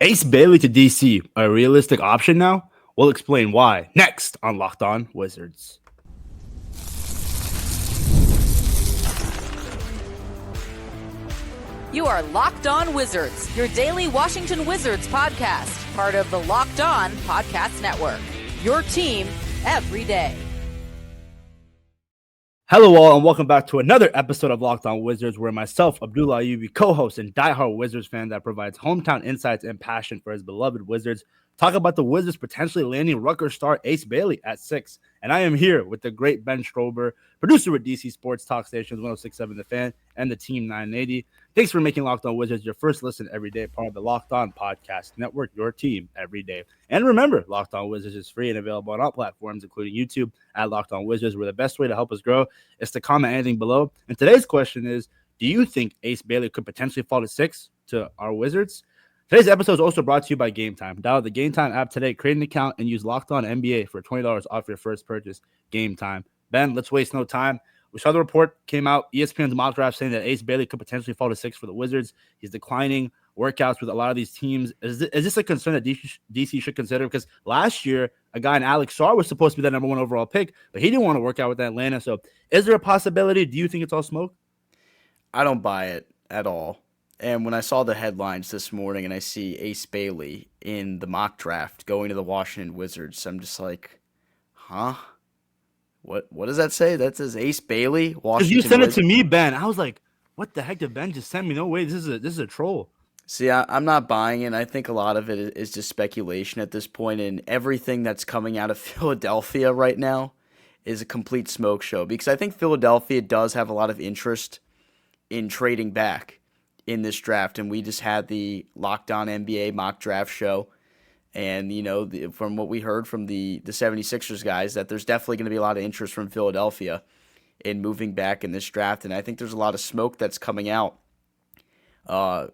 Ace Bailey to DC, a realistic option now? We'll explain why next on Locked On Wizards. You are Locked On Wizards, your daily Washington Wizards podcast, part of the Locked On Podcast Network. Your team every day. Hello all, and welcome back to another episode of Locked On Wizards, where myself, Abdullah, co-host and diehard Wizards fan that provides hometown insights and passion for his beloved Wizards, talk about the Wizards potentially landing Rutgers star Ace Bailey at 6. And I am here with the great Ben Strober, producer with DC Sports Talk Stations 106.7 The Fan and the Team 980. Thanks for making Locked On Wizards your first listen every day, part of the Locked On Podcast Network, your team every day. And remember, Locked On Wizards is free and available on all platforms, including YouTube at Locked On Wizards, where the best way to help us grow is to comment anything below. And today's question is, do you think Ace Bailey could potentially fall to 6 to our Wizards? Today's episode is also brought to you by Game Time. Download the Game Time app today, create an account, and use Locked On NBA for $20 off your first purchase. Game Time. Ben, let's waste no time. We saw the report came out, ESPN's mock draft, saying that Ace Bailey could potentially fall to 6 for the Wizards. He's declining workouts with a lot of these teams. Is this a concern that DC should consider? Because last year, a guy in Alex Sarr was supposed to be that number 1 overall pick, but he didn't want to work out with Atlanta. So is there a possibility? Do you think it's all smoke? I don't buy it at all. And when I saw the headlines this morning and I see Ace Bailey in the mock draft going to the Washington Wizards, I'm just like, huh? What does that say? That says Ace Bailey, Washington Because you sent Wizards? it to me, Ben. I was like, what the heck did Ben just send me? No way, this is a troll. See, I'm not buying it. I think a lot of it is just speculation at this point, and everything that's coming out of Philadelphia right now is a complete smoke show, because I think Philadelphia does have a lot of interest in trading back in this draft, and we just had the Locked On NBA mock draft show, and from what we heard from the 76ers guys, that there's definitely going to be a lot of interest from Philadelphia in moving back in this draft, and I think there's a lot of smoke that's coming out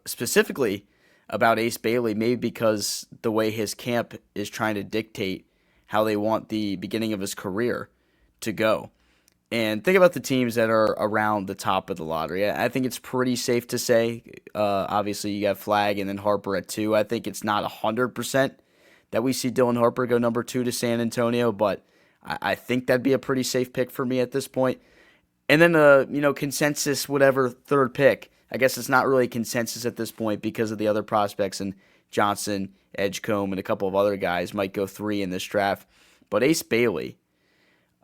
specifically about Ace Bailey, maybe because the way his camp is trying to dictate how they want the beginning of his career to go. And think about the teams that are around the top of the lottery. I think it's pretty safe to say, obviously you got Flag and then Harper at 2. I think it's not 100% that we see Dylan Harper go number 2 to San Antonio, but I think that'd be a pretty safe pick for me at this point. And then, consensus, whatever, 3rd pick. I guess it's not really consensus at this point because of the other prospects, and Johnson, Edgecombe, and a couple of other guys might go 3 in this draft. But Ace Bailey,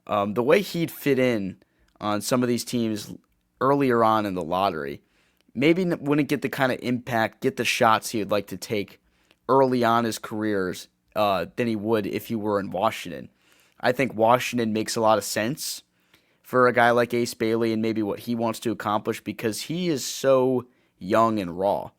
the way he'd fit in on some of these teams earlier on in the lottery, maybe wouldn't get the kind of impact, get the shots he would like to take early on his careers than he would if he were in Washington. I think Washington makes a lot of sense for a guy like Ace Bailey and maybe what he wants to accomplish, because he is so young and raw.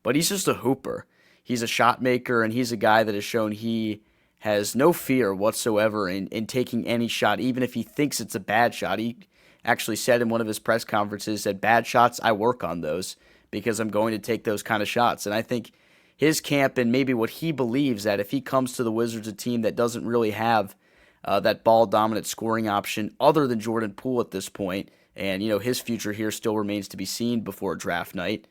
But he's just a hooper. He's a shot maker, and he's a guy that has shown he has no fear whatsoever in taking any shot, even if he thinks it's a bad shot. He actually said in one of his press conferences that bad shots, I work on those because I'm going to take those kind of shots. And I think his camp and maybe what he believes, that if he comes to the Wizards, a team that doesn't really have that ball-dominant scoring option other than Jordan Poole at this point, and his future here still remains to be seen before draft night,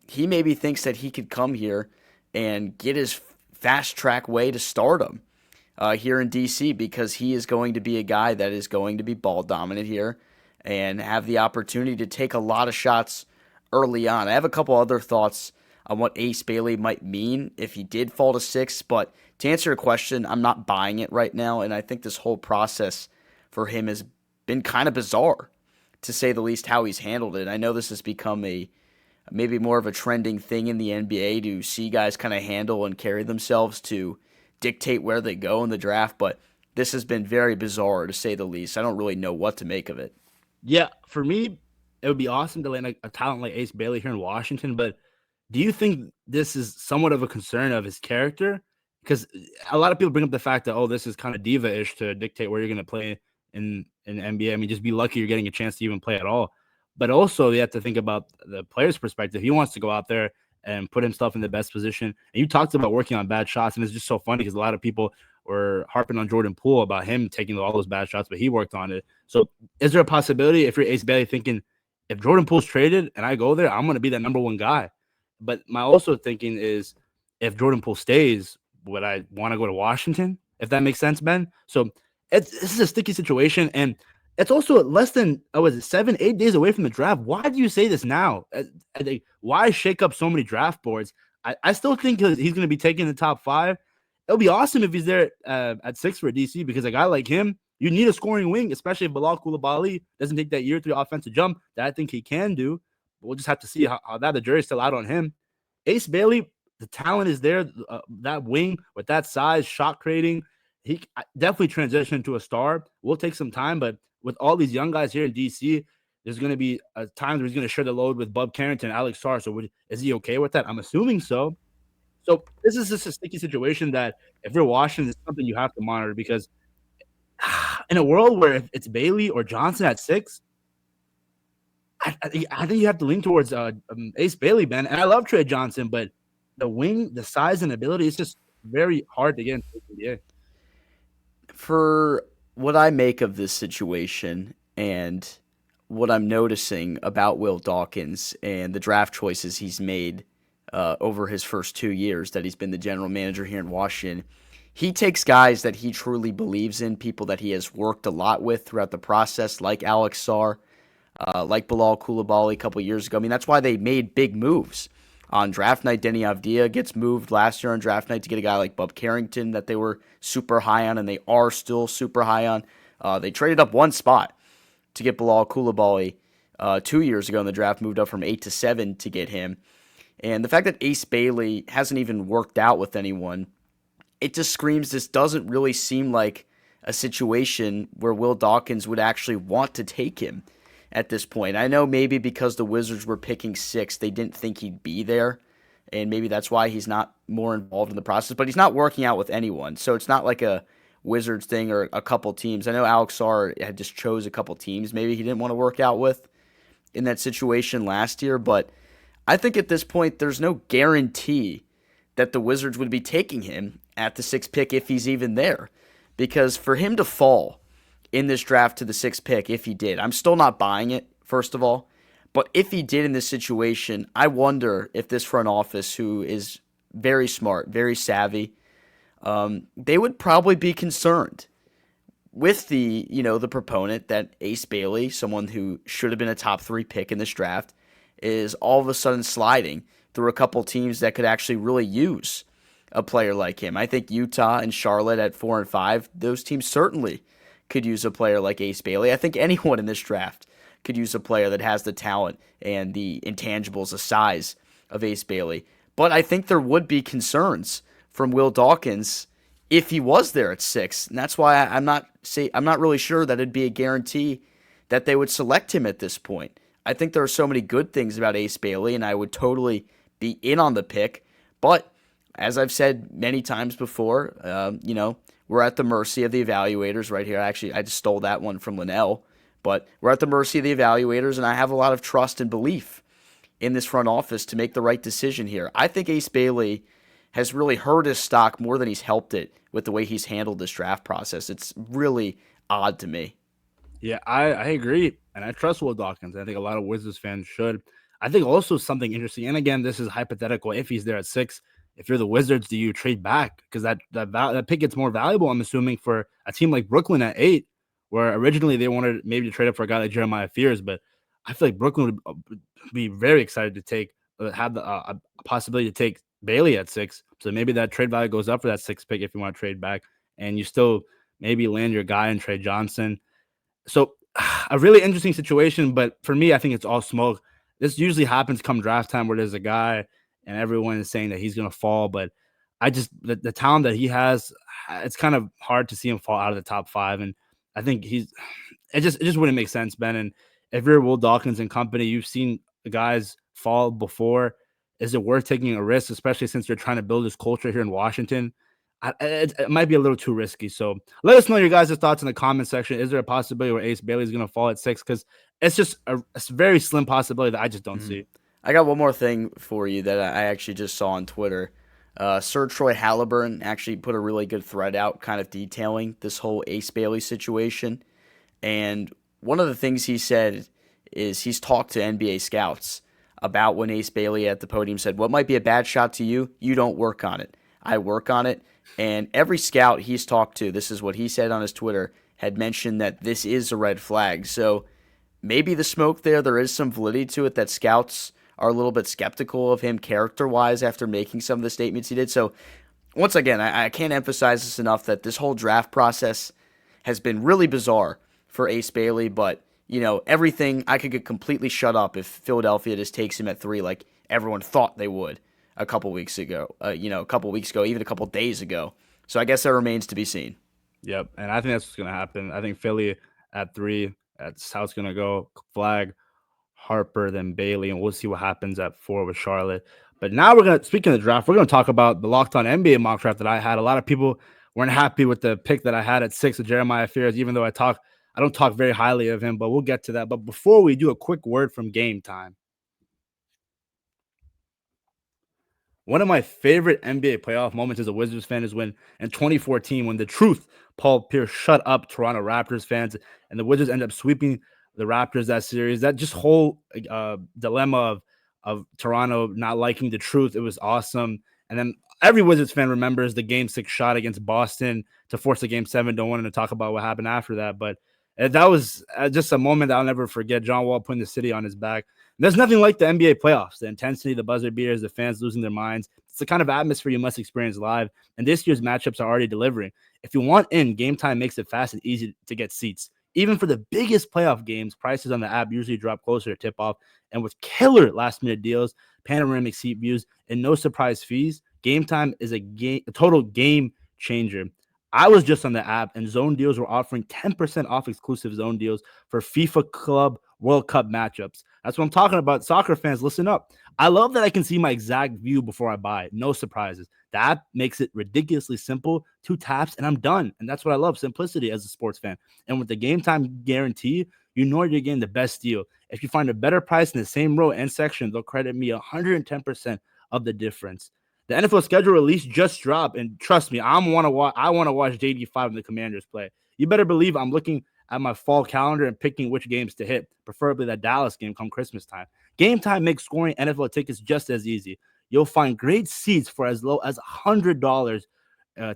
he maybe thinks that he could come here and get his fast-track way to stardom here in DC, because he is going to be a guy that is going to be ball-dominant here and have the opportunity to take a lot of shots early on. I have a couple other thoughts on what Ace Bailey might mean if he did fall to 6, but to answer your question, I'm not buying it right now, and I think this whole process for him has been kind of bizarre, to say the least, how he's handled it. I know this has become maybe more of a trending thing in the NBA to see guys kind of handle and carry themselves to dictate where they go in the draft, but this has been very bizarre, to say the least. I don't really know what to make of it. Yeah, for me, it would be awesome to land a talent like Ace Bailey here in Washington, but do you think this is somewhat of a concern of his character? Because a lot of people bring up the fact that, this is kind of diva-ish to dictate where you're going to play in the NBA. I mean, just be lucky you're getting a chance to even play at all. But also, you have to think about the player's perspective. He wants to go out there and put himself in the best position. And you talked about working on bad shots, and it's just so funny because a lot of people were harping on Jordan Poole about him taking all those bad shots, but he worked on it. So is there a possibility, if you're Ace Bailey, thinking, if Jordan Poole's traded and I go there, I'm going to be that number 1 guy? But my also thinking is, if Jordan Poole stays, would I want to go to Washington? If that makes sense, Ben. So this is a sticky situation, and it's also less than 7, 8 days away from the draft. Why do you say this now? Why shake up so many draft boards? I still think he's going to be taking the top 5. It'll be awesome if he's there at 6 for DC, because a guy like him, you need a scoring wing, especially if Bilal Coulibaly doesn't take that year 3 offensive jump that I think he can do. But we'll just have to see how the jury's still out on him. Ace Bailey, the talent is there. That wing with that size, shot creating, he definitely transitioned to a star. Will take some time, but with all these young guys here in DC, there's going to be times where he's going to share the load with Bub Carrington, Alex Sarr. So is he okay with that? I'm assuming so. So this is just a sticky situation that if you're Washington, it's something you have to monitor, because in a world where if it's Bailey or Johnson at 6, I think you have to lean towards Ace Bailey, Ben. And I love Trey Johnson, but the wing, the size and ability, it's just very hard to get into the NBA. For what I make of this situation and what I'm noticing about Will Dawkins and the draft choices he's made over his first 2 years that he's been the general manager here in Washington, he takes guys that he truly believes in, people that he has worked a lot with throughout the process, like Alex Sarr, like Bilal Coulibaly a couple years ago. I mean, that's why they made big moves. On draft night, Denny Avdia gets moved last year on draft night to get a guy like Bub Carrington that they were super high on, and they are still super high on. They traded up 1 spot to get Bilal Coulibaly 2 years ago in the draft, moved up from 8 to 7 to get him. And the fact that Ace Bailey hasn't even worked out with anyone, it just screams this doesn't really seem like a situation where Will Dawkins would actually want to take him at this point. I know maybe because the Wizards were picking 6, they didn't think he'd be there, and maybe that's why he's not more involved in the process, but he's not working out with anyone, so it's not like a Wizards thing or a couple teams. I know Alex Sarr had just chose a couple teams maybe he didn't want to work out with in that situation last year, but I think at this point there's no guarantee that the Wizards would be taking him at the 6th pick if he's even there, because for him to fall in this draft to the 6th pick, if he did, I'm still not buying it, first of all. But if he did in this situation, I wonder if this front office, who is very smart, very savvy, they would probably be concerned with the proponent that Ace Bailey, someone who should have been a top 3 pick in this draft, is all of a sudden sliding through a couple teams that could actually really use a player like him. I think Utah and Charlotte at 4 and 5, those teams certainly could use a player like Ace Bailey. I think anyone in this draft could use a player that has the talent and the intangibles, the size of Ace Bailey. But I think there would be concerns from Will Dawkins if he was there at 6. And that's why I'm not really sure that it'd be a guarantee that they would select him at this point. I think there are so many good things about Ace Bailey, and I would totally be in on the pick. But as I've said many times before, we're at the mercy of the evaluators right here. Actually, I just stole that one from Linnell. But we're at the mercy of the evaluators, and I have a lot of trust and belief in this front office to make the right decision here. I think Ace Bailey has really hurt his stock more than he's helped it with the way he's handled this draft process. It's really odd to me. Yeah, I agree. And I trust Will Dawkins. I think a lot of Wizards fans should. I think also something interesting, and again, this is hypothetical. If he's there at 6, if you're the Wizards, do you trade back? Because that pick gets more valuable, I'm assuming, for a team like Brooklyn at 8, where originally they wanted maybe to trade up for a guy like Jeremiah Fears, but I feel like Brooklyn would be very excited to have the possibility to take Bailey at 6. So maybe that trade value goes up for that 6th pick if you want to trade back, and you still maybe land your guy in Trey Johnson. So a really interesting situation, but for me, I think it's all smoke. This usually happens come draft time where there's a guy and everyone is saying that he's going to fall, but the talent that he has, it's kind of hard to see him fall out of the top 5. And I think it just wouldn't make sense, Ben. And if you're Will Dawkins and company, you've seen the guys fall before. Is it worth taking a risk, especially since you're trying to build this culture here in Washington? It might be a little too risky. So let us know your guys' thoughts in the comment section. Is there a possibility where Ace Bailey is going to fall at 6? Because it's just a very slim possibility that I just don't see. I got one more thing for you that I actually just saw on Twitter. Sir Troy Halliburton actually put a really good thread out kind of detailing this whole Ace Bailey situation. And one of the things he said is he's talked to NBA scouts about when Ace Bailey at the podium said, what might be a bad shot to you, you don't work on it. I work on it. And every scout he's talked to, this is what he said on his Twitter, had mentioned that this is a red flag. So maybe the smoke there is some validity to it, that scouts are a little bit skeptical of him character-wise after making some of the statements he did. So once again, I can't emphasize this enough that this whole draft process has been really bizarre for Ace Bailey, but everything, I could get completely shut up if Philadelphia just takes him at 3 like everyone thought they would a couple weeks ago, even a couple days ago. So I guess that remains to be seen. Yep, and I think that's what's going to happen. I think Philly at 3, that's how it's going to go. Flag, Harper, then Bailey, and we'll see what happens at 4 with Charlotte. But now speaking of the draft, we're going to talk about the Locked On NBA mock draft that I had. A lot of people weren't happy with the pick that I had at 6 of Jeremiah Fears, even though I don't talk very highly of him, but we'll get to that. But before we do, a quick word from Game Time. One of my favorite NBA playoff moments as a Wizards fan is when in 2014, when the truth, Paul Pierce, shut up Toronto Raptors fans, and the Wizards end up sweeping the Raptors that series. That just whole dilemma of Toronto not liking the truth, it was awesome. And then every Wizards fan remembers the Game 6 shot against Boston to force a Game 7. Don't want to talk about what happened after that, but that was just a moment that I'll never forget. John Wall putting the city on his back. There's nothing like the NBA playoffs. The intensity, the buzzer beaters, the fans losing their minds. It's the kind of atmosphere you must experience live, and this year's matchups are already delivering. If you want in, Game Time makes it fast and easy to get seats. Even for the biggest playoff games, prices on the app usually drop closer to tip-off, and with killer last-minute deals, panoramic seat views, and no surprise fees, Game Time is a total game changer. I was just on the app, and Zone Deals were offering 10% off exclusive Zone Deals for FIFA Club World Cup matchups. That's what I'm talking about. Soccer fans, listen up. I love that I can see my exact view before I buy it. No surprises. The app makes it ridiculously simple. 2 taps, and I'm done. And that's what I love, simplicity as a sports fan. And with the Game Time guarantee, you know you're getting the best deal. If you find a better price in the same row and section, they'll credit me 110% of the difference. The NFL schedule release just dropped, and trust me, I want to watch JD5 and the Commanders play. You better believe I'm looking at my fall calendar and picking which games to hit, preferably that Dallas game come Christmas time. Game Time makes scoring NFL tickets just as easy. You'll find great seats for as low as $100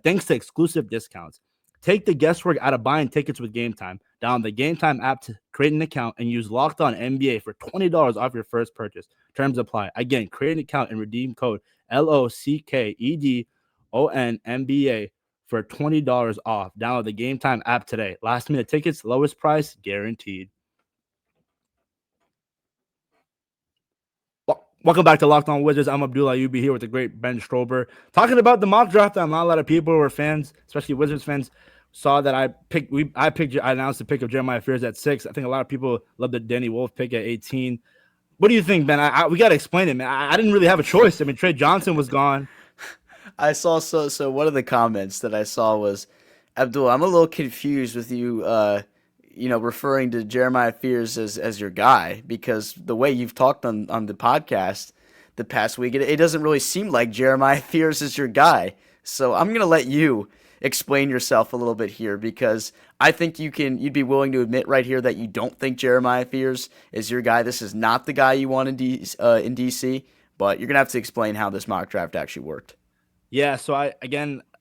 thanks to exclusive discounts. Take the guesswork out of buying tickets with Game Time. Download the Game Time app to create an account and use Locked On NBA for $20 off your first purchase. Terms apply. Again, create an account and redeem code LOCKEDONNBA for $20 off. Download the Game Time app today. Last minute tickets, lowest price guaranteed. Welcome back to Locked On Wizards. I'm Abdullah. You'll be here with the great Ben Strober talking about the mock draft. Not a lot of people who are fans, especially Wizards fans, saw that I announced the pick of Jeremiah Fears at 6. I think a lot of people love the Danny Wolf pick at 18. What do you think, Ben? We got to explain it, man. I didn't really have a choice. I mean, Trey Johnson was gone. I saw so one of the comments that I saw was, Abdullah, I'm a little confused with you referring to Jeremiah Fears as your guy, because the way you've talked on the podcast the past week, it doesn't really seem like Jeremiah Fears is your guy. So I'm going to let you explain yourself a little bit here, because I think you'd be willing to admit right here that you don't think Jeremiah Fears is your guy. This is not the guy you want in DC, but you're going to have to explain how this mock draft actually worked. Yeah, so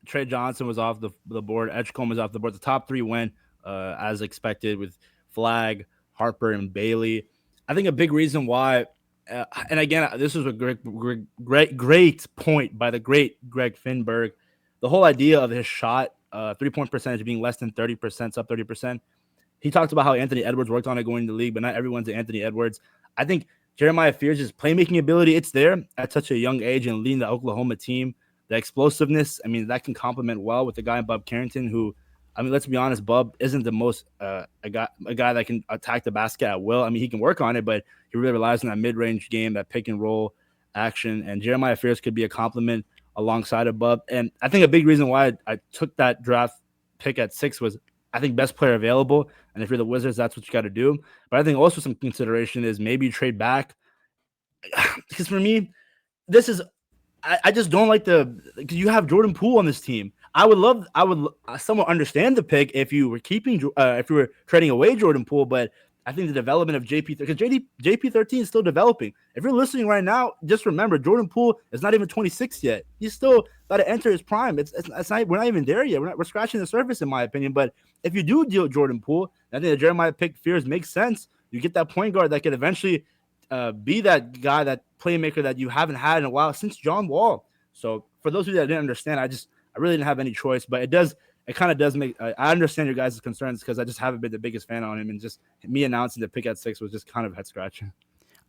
Trey Johnson was off the board. Edgecombe was off the board. The top 3 went as expected with Flag, Harper, and Bailey. I think a big reason why, and again, this was a great point by the great Greg Finberg. The whole idea of his shot, 3-point percentage being less than 30%, sub 30%. He talked about how Anthony Edwards worked on it going into the league, but not everyone's Anthony Edwards. I think Jeremiah Fears' playmaking ability, it's there at such a young age and leading the Oklahoma team. The explosiveness, I mean, that can complement well with a guy Bub Carrington, who, I mean, let's be honest, Bub isn't the most a guy that can attack the basket at will. I mean, he can work on it, but he really relies on that mid-range game, that pick and roll action. And Jeremiah Fears could be a compliment alongside of Bub. And I think a big reason why I took that draft pick at 6 was, I think, best player available. And if you're the Wizards, that's what you got to do. But I think also some consideration is maybe trade back. Because for me, this is, I just don't like because you have Jordan Poole on this team. I would somewhat understand the pick if you were trading away Jordan Poole, but I think the development of because JP13 is still developing. If you're listening right now, just remember Jordan Poole is not even 26 yet. He's still got to enter his prime. It's not, we're not even there yet. We're scratching the surface, in my opinion. But if you do deal Jordan Poole, I think the Jeremiah pick fears makes sense. You get that point guard that could eventually be that guy, that playmaker that you haven't had in a while since John Wall. So for those of you that didn't understand, I really didn't have any choice. But it kind of does make I understand your guys' concerns because I just haven't been the biggest fan on him, and just me announcing the pick at 6 was just kind of head scratching.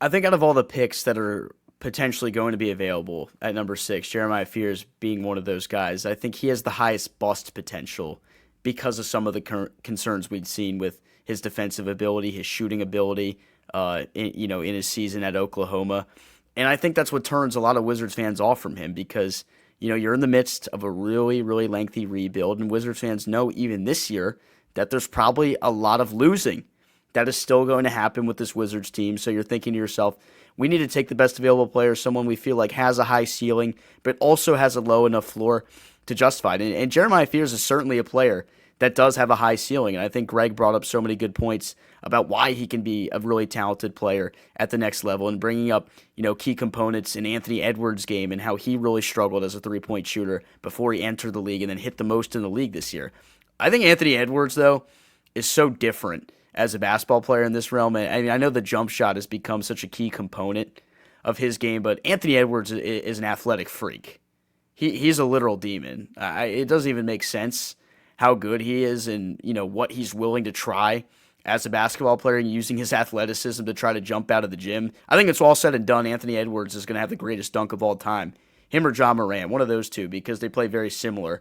I think out of all the picks that are potentially going to be available at number 6, Jeremiah Fears being one of those guys, I think he has the highest bust potential because of some of the concerns we'd seen with his defensive ability, his shooting ability, in his season at Oklahoma. And I think that's what turns a lot of Wizards fans off from him because, you're in the midst of a really, really lengthy rebuild, and Wizards fans know even this year that there's probably a lot of losing that is still going to happen with this Wizards team. So you're thinking to yourself, we need to take the best available player, someone we feel like has a high ceiling, but also has a low enough floor to justify it. And Jeremiah Fears is certainly a player that does have a high ceiling. And I think Greg brought up so many good points about why he can be a really talented player at the next level, and bringing up, key components in Anthony Edwards' game and how he really struggled as a three-point shooter before he entered the league and then hit the most in the league this year. I think Anthony Edwards, though, is so different as a basketball player in this realm. I know the jump shot has become such a key component of his game, but Anthony Edwards is an athletic freak. He's a literal demon. It doesn't even make sense how good he is and what he's willing to try as a basketball player, using his athleticism to try to jump out of the gym. I think it's all said and done, Anthony Edwards is going to have the greatest dunk of all time. Him or John Moran, one of those two, because they play very similar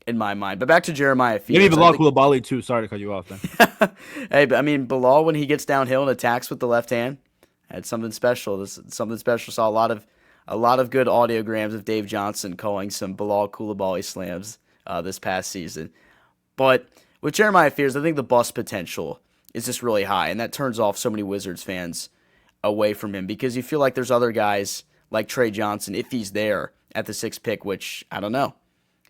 in my mind. But back to Jeremiah Fears. Maybe Bilal Coulibaly too. Sorry to cut you off, man. Hey, but Bilal, when he gets downhill and attacks with the left hand, had something special. Something special. Saw a lot of good audiograms of Dave Johnson calling some Bilal Coulibaly slams this past season. But with Jeremiah Fears, I think the bust potential is just really high, and that turns off so many Wizards fans away from him because you feel like there's other guys like Trey Johnson, if he's there at the 6th pick, which I don't know.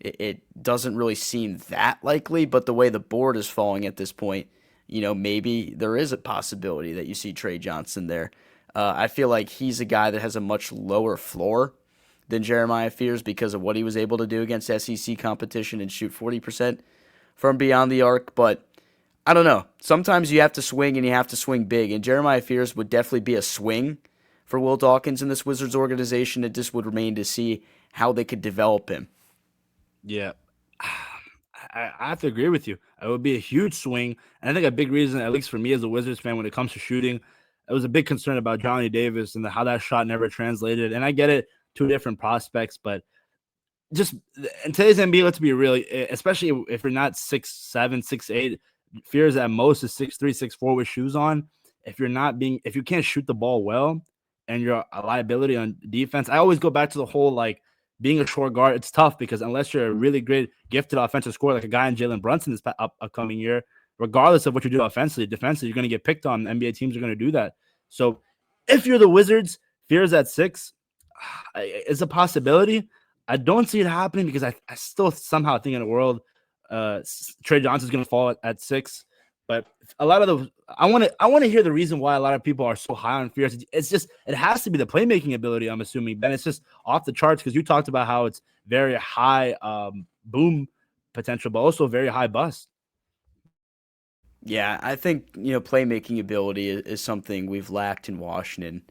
It doesn't really seem that likely, but the way the board is falling at this point, maybe there is a possibility that you see Trey Johnson there. I feel like he's a guy that has a much lower floor than Jeremiah Fears because of what he was able to do against SEC competition and shoot 40% from beyond the arc, but I don't know. Sometimes you have to swing and you have to swing big, and Jeremiah Fears would definitely be a swing for Will Dawkins in this Wizards organization. It just would remain to see how they could develop him. Yeah, I have to agree with you. It would be a huge swing, and I think a big reason, at least for me as a Wizards fan, when it comes to shooting, it was a big concern about Johnny Davis and how that shot never translated. And I get it, two different prospects, but just in today's NBA, let's be real, especially if you're not 6'7", 6'8", Fears at most is 6'3", 6'4" with shoes on. If you can't shoot the ball well and you're a liability on defense, I always go back to the whole being a short guard. It's tough because unless you're a really great gifted offensive scorer like a guy in Jalen Brunson this upcoming year, regardless of what you do offensively, defensively, you're going to get picked on. NBA teams are going to do that. So if you're the Wizards, Fears at 6 is a possibility. I don't see it happening because I still somehow think in the world Trey Johnson's going to fall at 6. But a lot of I want to hear the reason why a lot of people are so high on Fears. It's just, it has to be the playmaking ability, I'm assuming, Ben. It's just off the charts because you talked about how it's very high boom potential, but also very high bust. Yeah, I think, playmaking ability is something we've lacked in Washington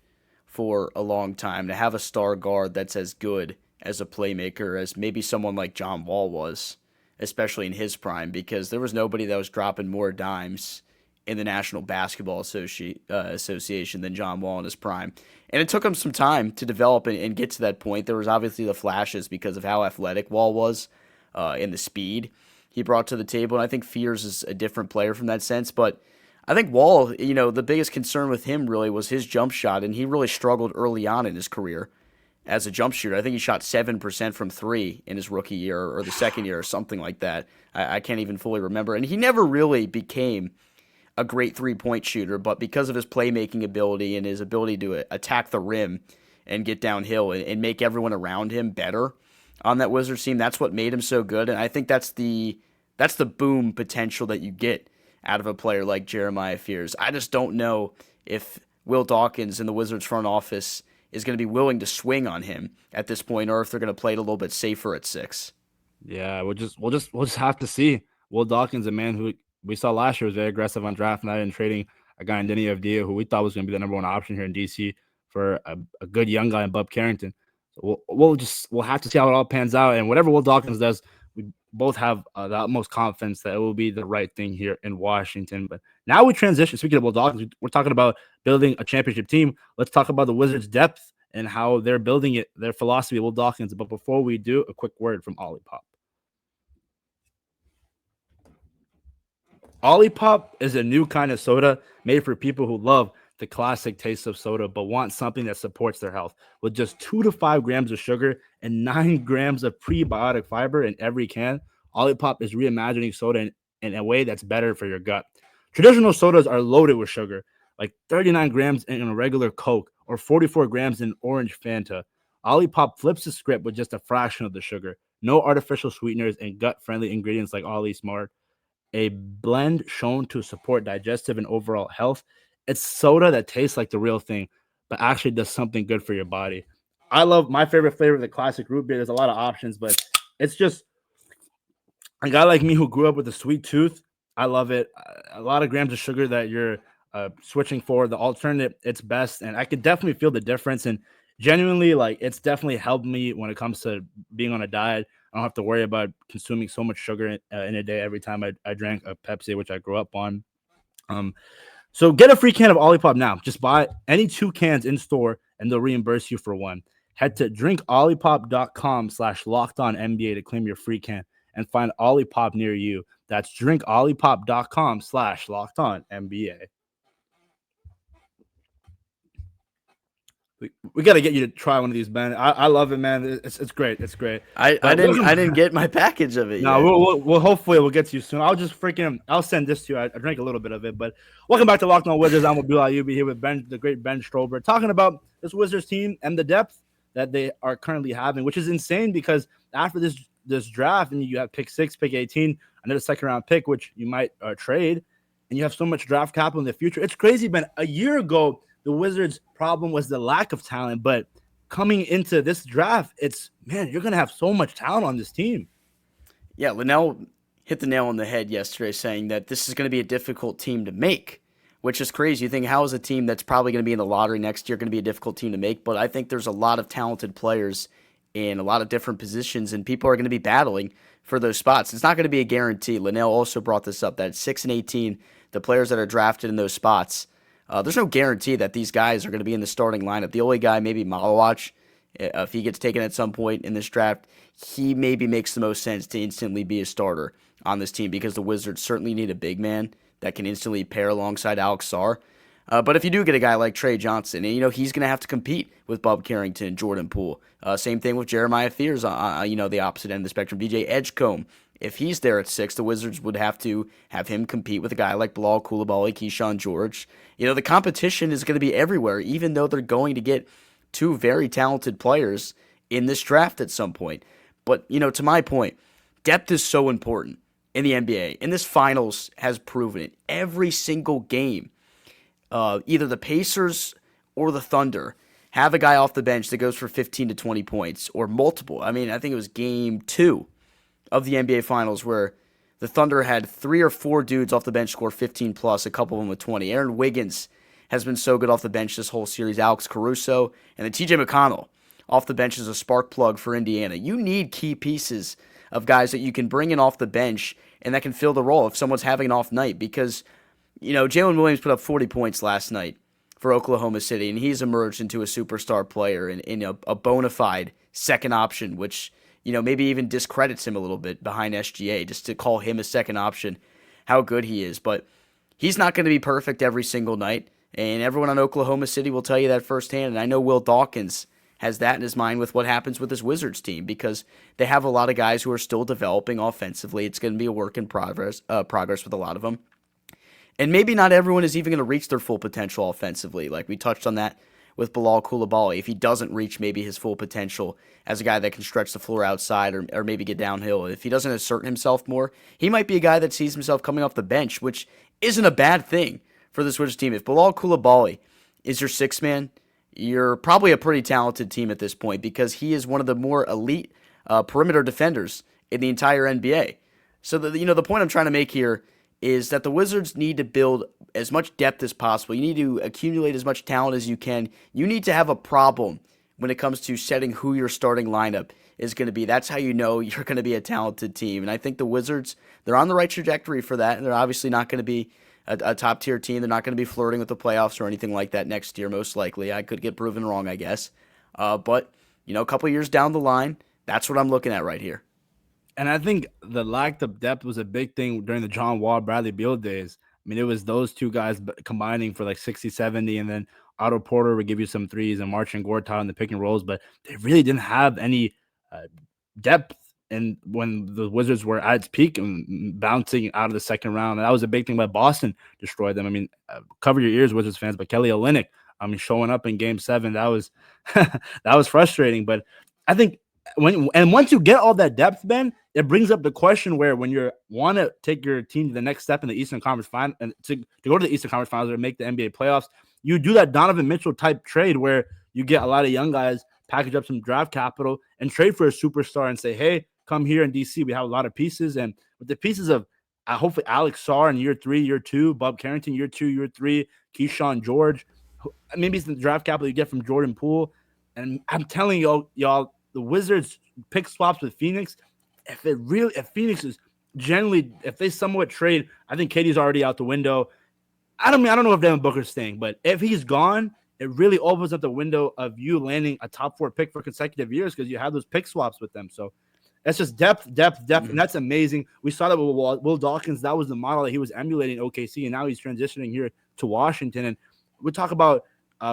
for a long time. To have a star guard that's as good as a playmaker as maybe someone like John Wall was, especially in his prime, because there was nobody that was dropping more dimes in the National Basketball Association than John Wall in his prime. And it took him some time to develop and get to that point. There was obviously the flashes because of how athletic Wall was and the speed he brought to the table. And I think Fears is a different player from that sense. But I think Wall, the biggest concern with him really was his jump shot, and he really struggled early on in his career as a jump shooter. I think he shot 7% from 3 in his rookie year or the second year or something like that. I can't even fully remember. And he never really became a great three-point shooter, but because of his playmaking ability and his ability to attack the rim and get downhill and make everyone around him better on that Wizards team, that's what made him so good. And I think that's the boom potential that you get out of a player like Jeremiah Fears. I just don't know if Will Dawkins and the Wizards front office is going to be willing to swing on him at this point, or if they're going to play it a little bit safer at 6. Yeah, we'll just have to see. Will Dawkins, a man who we saw last year was very aggressive on draft night and trading a guy in Denny Avdia, who we thought was going to be the number one option here in DC for a good young guy in Bub Carrington. So we'll have to see how it all pans out. And whatever Will Dawkins does, we both have the utmost confidence that it will be the right thing here in Washington. But now we transition. Speaking of Will Dawkins, we're talking about building a championship team. Let's talk about the Wizards' depth and how they're building it, their philosophy, Will Dawkins. But before we do, a quick word from OLIPOP. OLIPOP is a new kind of soda made for people who love the classic taste of soda but want something that supports their health. With just 2 to 5 grams of sugar and 9 grams of prebiotic fiber in every can, OLIPOP is reimagining soda in a way that's better for your gut. Traditional sodas are loaded with sugar, like 39 grams in a regular Coke or 44 grams in orange Fanta. OLIPOP flips the script with just a fraction of the sugar. No artificial sweeteners and gut-friendly ingredients like Ollie Smart. A blend shown to support digestive and overall health. It's soda that tastes like the real thing, but actually does something good for your body. I love my favorite flavor, the classic root beer. There's a lot of options, but it's just a guy like me who grew up with a sweet tooth. I love it. A lot of grams of sugar that you're switching for. The alternate, it's best, and I could definitely feel the difference. And genuinely, like, it's definitely helped me when it comes to being on a diet. I don't have to worry about consuming so much sugar in a day every time I drank a Pepsi, which I grew up on. So get a free can of OLIPOP now. Just buy any 2 cans in store, and they'll reimburse you for 1. Head to drinkolipop.com/lockedonnba to claim your free can and find OLIPOP near you. That's drinkolipop.com/lockedonnba. We got to get you to try one of these, Ben. I love it, man. It's great. It's great. I didn't get my package of it. No, we'll hopefully we'll get to you soon. I'll send this to you. I drank a little bit of it, but welcome back to Locked On Wizards. I'm Abdullah and here with Ben, the great Ben Strober, talking about this Wizards team and the depth that they are currently having, which is insane because after this draft, and you have pick 6, pick 18, another second round pick, which you might trade, and you have so much draft capital in the future. It's crazy, Ben. A year ago, the Wizards' problem was the lack of talent, but coming into this draft, you're going to have so much talent on this team. Yeah, Linnell hit the nail on the head yesterday saying that this is going to be a difficult team to make, which is crazy. You think, how is a team that's probably going to be in the lottery next year going to be a difficult team to make? But I think there's a lot of talented players in a lot of different positions, and people are going to be battling for those spots. It's not going to be a guarantee. Linnell also brought this up, that 6 and 18, the players that are drafted in those spots, there's no guarantee that these guys are going to be in the starting lineup. The only guy, maybe Malawach, if he gets taken at some point in this draft, he maybe makes the most sense to instantly be a starter on this team because the Wizards certainly need a big man that can instantly pair alongside Alex Sarr. But if you do get a guy like Trey Johnson, and he's going to have to compete with Bub Carrington, Jordan Poole. Same thing with Jeremiah Fears on the opposite end of the spectrum. DJ Edgecombe, if he's there at 6, the Wizards would have to have him compete with a guy like Bilal Coulibaly, Keyshawn George. The competition is going to be everywhere, even though they're going to get 2 very talented players in this draft at some point. But, to my point, depth is so important in the NBA, and this finals has proven it. Every single game, either the Pacers or the Thunder have a guy off the bench that goes for 15 to 20 points, or multiple. I think it was game 2 of the NBA Finals where the Thunder had 3 or 4 dudes off the bench score 15 plus, a couple of them with 20. Aaron Wiggins has been so good off the bench this whole series. Alex Caruso, and then TJ McConnell off the bench is a spark plug for Indiana. You need key pieces of guys that you can bring in off the bench and that can fill the role if someone's having an off night because, Jalen Williams put up 40 points last night for Oklahoma City, and he's emerged into a superstar player and a bona fide second option, which maybe even discredits him a little bit behind SGA, just to call him a second option, how good he is. But he's not going to be perfect every single night, and everyone on Oklahoma City will tell you that firsthand. And I know Will Dawkins has that in his mind with what happens with this Wizards team because they have a lot of guys who are still developing offensively. It's going to be a work in progress with a lot of them. And maybe not everyone is even going to reach their full potential offensively. Like we touched on that with Bilal Coulibaly. If he doesn't reach maybe his full potential as a guy that can stretch the floor outside or maybe get downhill, if he doesn't assert himself more, he might be a guy that sees himself coming off the bench, which isn't a bad thing for this Wizards team. If Bilal Coulibaly is your sixth man, you're probably a pretty talented team at this point because he is one of the more elite perimeter defenders in the entire NBA. So the point I'm trying to make here is that the Wizards need to build as much depth as possible. You need to accumulate as much talent as you can. You need to have a problem when it comes to setting who your starting lineup is going to be. That's how you know you're going to be a talented team. And I think the Wizards, they're on the right trajectory for that. And they're obviously not going to be a top-tier team. They're not going to be flirting with the playoffs or anything like that next year, most likely. I could get proven wrong, I guess. But, a couple years down the line, that's what I'm looking at right here. And I think the lack of depth was a big thing during the John Wall, Bradley Beal days. I mean, it was those two guys combining for like 60, 70, and then Otto Porter would give you some threes and Marcin Gortat in the pick and rolls, but they really didn't have any depth. And when the Wizards were at its peak and bouncing out of the second round, and that was a big thing why Boston destroyed them. I mean, cover your ears, Wizards fans, but Kelly Olynyk, showing up in Game 7, that was that was frustrating. But I think once you get all that depth, Ben, it brings up the question where when you want to take your team to the next step in the Eastern Conference Final and to go to the Eastern Conference Finals or make the NBA playoffs, you do that Donovan Mitchell type trade where you get a lot of young guys, package up some draft capital, and trade for a superstar and say, hey, come here in DC. We have a lot of pieces. And with the pieces of hopefully Alex Sarr in year 3, year 2, Bob Carrington, year 2, year 3, Keyshawn George, maybe it's the draft capital you get from Jordan Poole. And I'm telling y'all, the Wizards pick swaps with Phoenix. If Phoenix is generally, if they somewhat trade, I think KD's already out the window. I don't know if Devin Booker's staying, but if he's gone, it really opens up the window of you landing a top 4 pick for consecutive years because you have those pick swaps with them. So that's just depth, and that's amazing. We saw that with Will Dawkins. That was the model that he was emulating OKC, and now he's transitioning here to Washington. And we talk about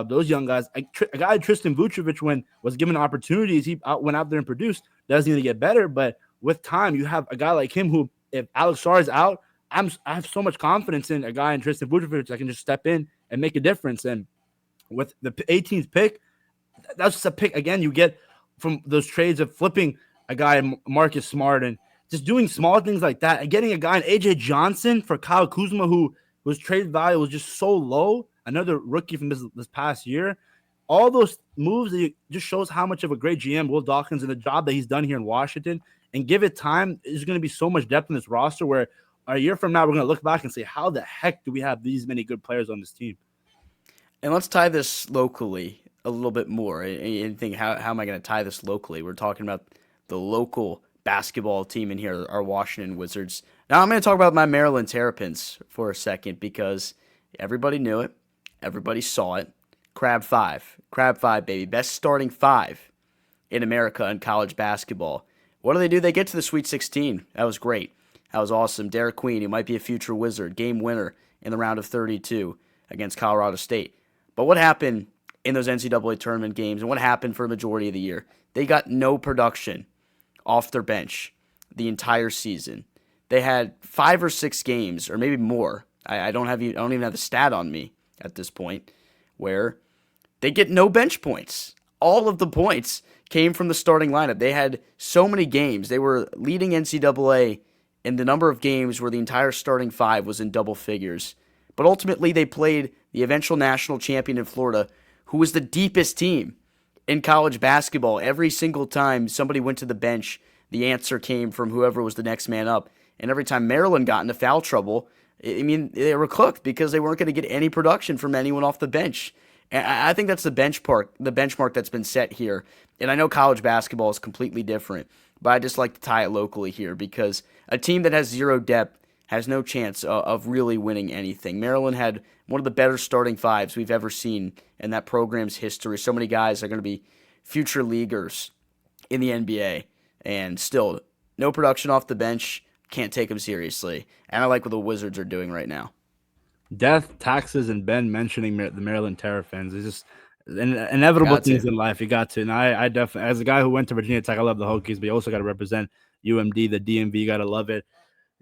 those young guys. A guy, Tristan Vucevic, was given opportunities, he went out there and produced. Doesn't need to get better, but with time, you have a guy like him who, if Alex Sarr is out, I have so much confidence in a guy in Tristan Vucevic that can just step in and make a difference. And with the 18th pick, that's just a pick, again, you get from those trades of flipping a guy, Marcus Smart, and just doing small things like that, and getting a guy in AJ Johnson for Kyle Kuzma, whose trade value was just so low, another rookie from this past year. All those moves just shows how much of a great GM Will Dawkins and the job that he's done here in Washington. And give it time, there's going to be so much depth in this roster where a year from now we're going to look back and say, how the heck do we have these many good players on this team? And let's tie this locally a little bit more. And think, how am I going to tie this locally? We're talking about the local basketball team in here, our Washington Wizards. Now I'm going to talk about my Maryland Terrapins for a second because everybody knew it. Everybody saw it. Crab 5, baby. Best starting 5 in America in college basketball. What do? They get to the Sweet 16. That was great. That was awesome. Derek Queen, who might be a future Wizard, game winner in the round of 32 against Colorado State. But what happened in those NCAA tournament games and what happened for a majority of the year? They got no production off their bench the entire season. They had 5 or 6 games, or maybe more. I don't even have the stat on me at this point, where they get no bench points. All of the points came from the starting lineup. They had so many games. They were leading NCAA in the number of games where the entire starting 5 was in double figures. But ultimately, they played the eventual national champion in Florida, who was the deepest team in college basketball. Every single time somebody went to the bench, the answer came from whoever was the next man up. And every time Maryland got into foul trouble, they were cooked because they weren't going to get any production from anyone off the bench. And I think that's the benchmark that's been set here. And I know college basketball is completely different, but I just like to tie it locally here because a team that has zero depth has no chance of really winning anything. Maryland had one of the better starting 5s we've ever seen in that program's history. So many guys are going to be future leaguers in the NBA, and still no production off the bench. Can't take them seriously. And I like what the Wizards are doing right now. Death, taxes, and Ben mentioning the Maryland Terrapins. It's just inevitable things in life. You got to. And I definitely, as a guy who went to Virginia Tech, I love the Hokies, but you also got to represent UMD, the DMV. You got to love it.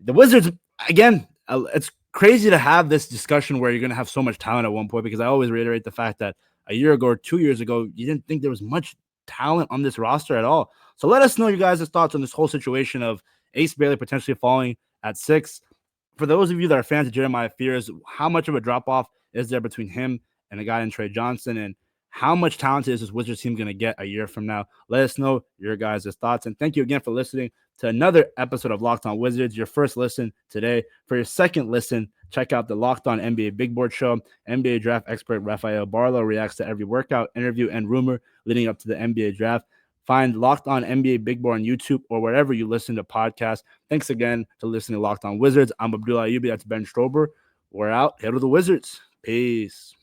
The Wizards, again, it's crazy to have this discussion where you're going to have so much talent at one point, because I always reiterate the fact that a year ago or 2 years ago, you didn't think there was much talent on this roster at all. So let us know your guys' thoughts on this whole situation of Ace Bailey potentially falling at 6. for those of you that are fans of Jeremiah Fears, how much of a drop-off is there between him and a guy in Trey Johnson? And how much talent is this Wizards team going to get a year from now? Let us know your guys' thoughts. And thank you again for listening to another episode of Locked On Wizards, your first listen today. For your second listen, check out the Locked On NBA Big Board Show. NBA draft expert Rafael Barlow reacts to every workout, interview, and rumor leading up to the NBA draft. Find Locked On NBA Big Board on YouTube or wherever you listen to podcasts. Thanks again for listening to Locked On Wizards. I'm Abdullah Ayubi. That's Ben Strober. We're out. Hail to the Wizards. Peace.